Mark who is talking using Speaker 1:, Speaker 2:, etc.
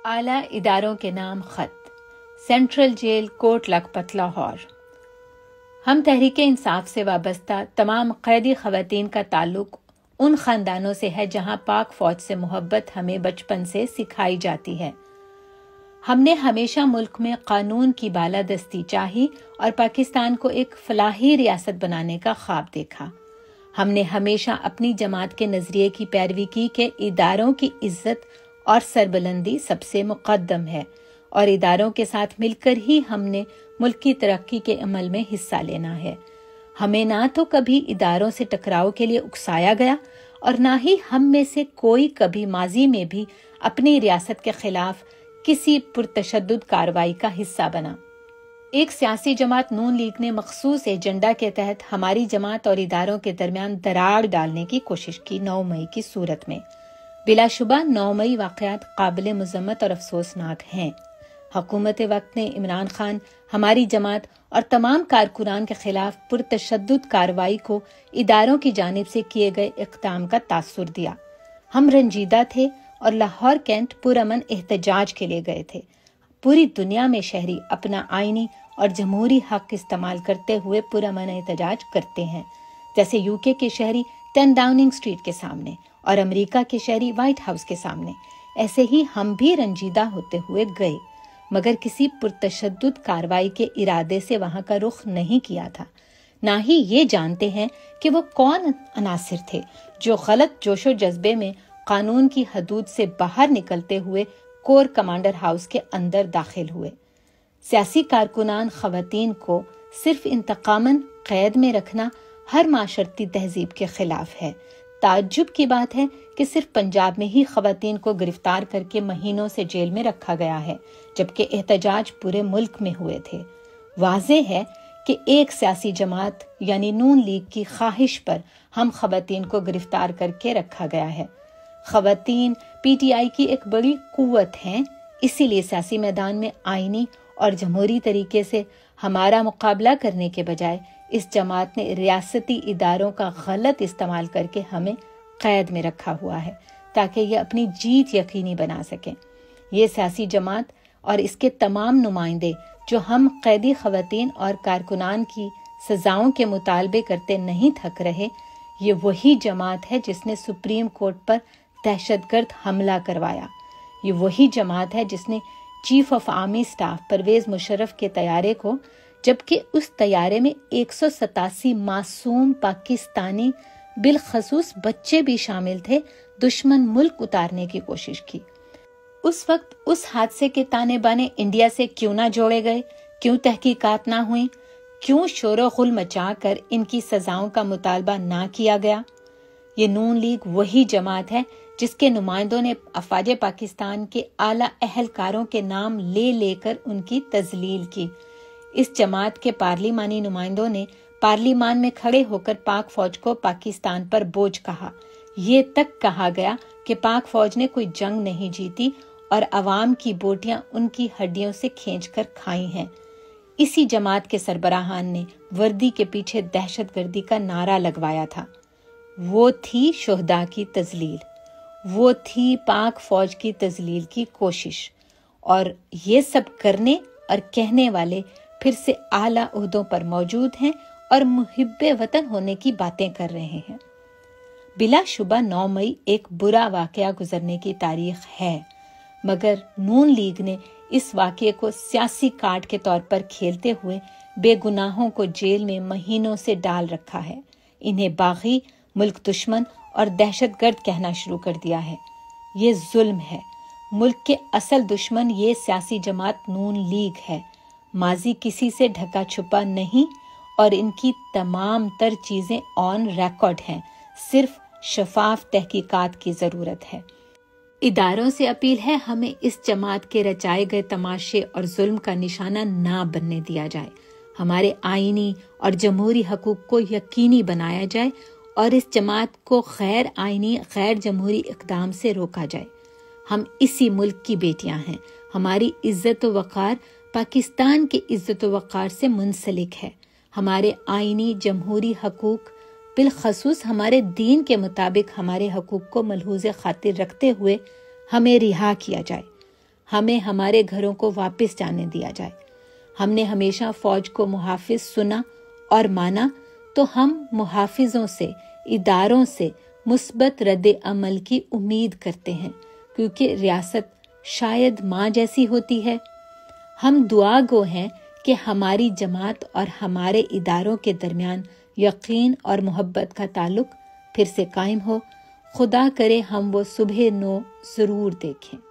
Speaker 1: اعلیٰ اداروں کے نام خط، سینٹرل جیل کوٹ لکھپت لاہور۔ ہم تحریک انصاف سے وابستہ تمام قیدی خواتین کا تعلق ان خاندانوں سے ہے جہاں پاک فوج سے محبت ہمیں بچپن سے سکھائی جاتی ہے۔ ہم نے ہمیشہ ملک میں قانون کی بالادستی چاہی اور پاکستان کو ایک فلاحی ریاست بنانے کا خواب دیکھا۔ ہم نے ہمیشہ اپنی جماعت کے نظریے کی پیروی کی کہ اداروں کی عزت اور سربلندی سب سے مقدم ہے، اور اداروں کے ساتھ مل کر ہی ہم نے ملک کی ترقی کے عمل میں حصہ لینا ہے۔ ہمیں نہ تو کبھی اداروں سے ٹکراؤ کے لیے اکسایا گیا اور نہ ہی ہم میں سے کوئی کبھی ماضی میں بھی اپنی ریاست کے خلاف کسی پرتشدد کارروائی کا حصہ بنا۔ ایک سیاسی جماعت نون لیگ نے مخصوص ایجنڈا کے تحت ہماری جماعت اور اداروں کے درمیان دراڑ ڈالنے کی کوشش کی 9 مئی کی صورت میں۔ بلا شبہ 9 مئی واقعات قابل مذمت اور افسوسناک ہیں۔ حکومت وقت نے عمران خان، ہماری جماعت اور تمام کارکنان کے خلاف پرتشدد کارروائی کو اداروں کی جانب سے کیے گئے اقدام کا تاثر دیا۔ ہم رنجیدہ تھے اور لاہور کینٹ پرامن احتجاج کے لیے گئے تھے۔ پوری دنیا میں شہری اپنا آئینی اور جمہوری حق استعمال کرتے ہوئے پرامن احتجاج کرتے ہیں، جیسے UK کے شہری 10 ڈاؤننگ اسٹریٹ کے سامنے اور امریکہ کے شہری وائٹ ہاؤس کے سامنے۔ ایسے ہی ہم بھی رنجیدہ ہوتے ہوئے گئے، مگر کسی پرتشدد کارروائی کے ارادے سے وہاں کا رخ نہیں کیا تھا۔ نہ ہی یہ جانتے ہیں کہ وہ کون عناصر تھے جو غلط جوش و جذبے میں قانون کی حدود سے باہر نکلتے ہوئے کور کمانڈر ہاؤس کے اندر داخل ہوئے۔ سیاسی کارکنان خواتین کو صرف انتقاماً قید میں رکھنا ہر معاشرتی تہذیب کے خلاف ہے۔ تعجب کی بات ہے کہ صرف پنجاب میں ہی خواتین کو گرفتار کر کے مہینوں سے جیل میں رکھا گیا ہے، جبکہ احتجاج پورے ملک میں ہوئے تھے۔ واضح ہے کہ ایک سیاسی جماعت یعنی نون لیگ کی خواہش پر ہم خواتین کو گرفتار کر کے رکھا گیا ہے۔ خواتین PTI کی ایک بڑی قوت ہیں، اسی لیے سیاسی میدان میں آئینی اور جمہوری طریقے سے ہمارا مقابلہ کرنے کے بجائے اس جماعت نے ریاستی اداروں کا غلط استعمال کر کے ہمیں قید میں رکھا ہوا ہے تاکہ یہ اپنی جیت یقینی بنا سکیں۔ یہ سیاسی جماعت اور اس کے تمام نمائندے جو ہم قیدی خواتین اور کارکنان کی سزاؤں کے مطالبے کرتے نہیں تھک رہے، یہ وہی جماعت ہے جس نے سپریم کورٹ پر دہشت گرد حملہ کروایا۔ یہ وہی جماعت ہے جس نے chief of army staff Pervez Musharraf کے طیارے کو، جبکہ اس طیارے میں 187 معصوم پاکستانی بالخصوص بچے بھی شامل تھے، دشمن ملک اتارنے کی کوشش کی۔ اس وقت اس حادثے کے تانے بانے انڈیا سے کیوں نہ جوڑے گئے؟ کیوں تحقیقات نہ ہوئیں؟ کیوں شور و غل مچا کر ان کی سزاؤں کا مطالبہ نہ کیا گیا؟ یہ نون لیگ وہی جماعت ہے جس کے نمائندوں نے افواج پاکستان کے اعلیٰ اہلکاروں کے نام لے لے کر ان کی تذلیل کی۔ اس جماعت کے پارلیمانی نمائندوں نے پارلیمان میں کھڑے ہو کر پاک فوج کو پاکستان پر بوجھ کہا۔ یہ تک کہا گیا کہ پاک فوج نے کوئی جنگ نہیں جیتی اور عوام کی بوٹیاں ان کی ہڈیوں سے کھینچ کر کھائی ہیں۔ اسی جماعت کے سربراہان نے وردی کے پیچھے دہشت گردی کا نعرہ لگوایا تھا۔ وہ تھی شہداء کی تذلیل، وہ تھی پاک فوج کی تذلیل کی کوشش، اور یہ سب کرنے اور کہنے والے پھر سے اعلیٰ عہدوں پر موجود ہیں اور محب وطن ہونے کی باتیں کر رہے ہیں۔ بلا شبہ 9 مئی ایک برا واقعہ گزرنے کی تاریخ ہے، مگر نون لیگ نے اس واقعے کو سیاسی کارڈ کے طور پر کھیلتے ہوئے بے گناہوں کو جیل میں مہینوں سے ڈال رکھا ہے۔ انہیں باغی، ملک دشمن اور دہشت گرد کہنا شروع کر دیا ہے۔ یہ ظلم ہے۔ ملک کے اصل دشمن یہ سیاسی جماعت نون لیگ ہے۔ ماضی کسی سے ڈھکا چھپا نہیں اور ان کی تمام تر چیزیں آن ریکارڈ ہیں، صرف شفاف تحقیقات کی ضرورت ہے۔ اداروں سے اپیل ہے ہمیں اس جماعت کے رچائے گئے تماشے اور ظلم کا نشانہ نہ بننے دیا جائے۔ ہمارے آئینی اور جمہوری حقوق کو یقینی بنایا جائے اور اس جماعت کو غیر آئینی، غیر جمہوری اقدام سے روکا جائے۔ ہم اسی ملک کی بیٹیاں ہیں۔ ہماری عزت و وقار پاکستان کے عزت و وقار سے منسلک ہے۔ ہمارے آئینی جمہوری حقوق، بالخصوص ہمارے دین کے مطابق ہمارے حقوق کو ملحوظ خاطر رکھتے ہوئے ہمیں رہا کیا جائے۔ ہمیں ہمارے گھروں کو واپس جانے دیا جائے۔ ہم نے ہمیشہ فوج کو محافظ سنا اور مانا، تو ہم محافظوں سے، اداروں سے مثبت رد عمل کی امید کرتے ہیں، کیونکہ ریاست شاید ماں جیسی ہوتی ہے۔ ہم دعا گو ہیں کہ ہماری جماعت اور ہمارے اداروں کے درمیان یقین اور محبت کا تعلق پھر سے قائم ہو۔ خدا کرے ہم وہ صبح نو ضرور دیکھیں۔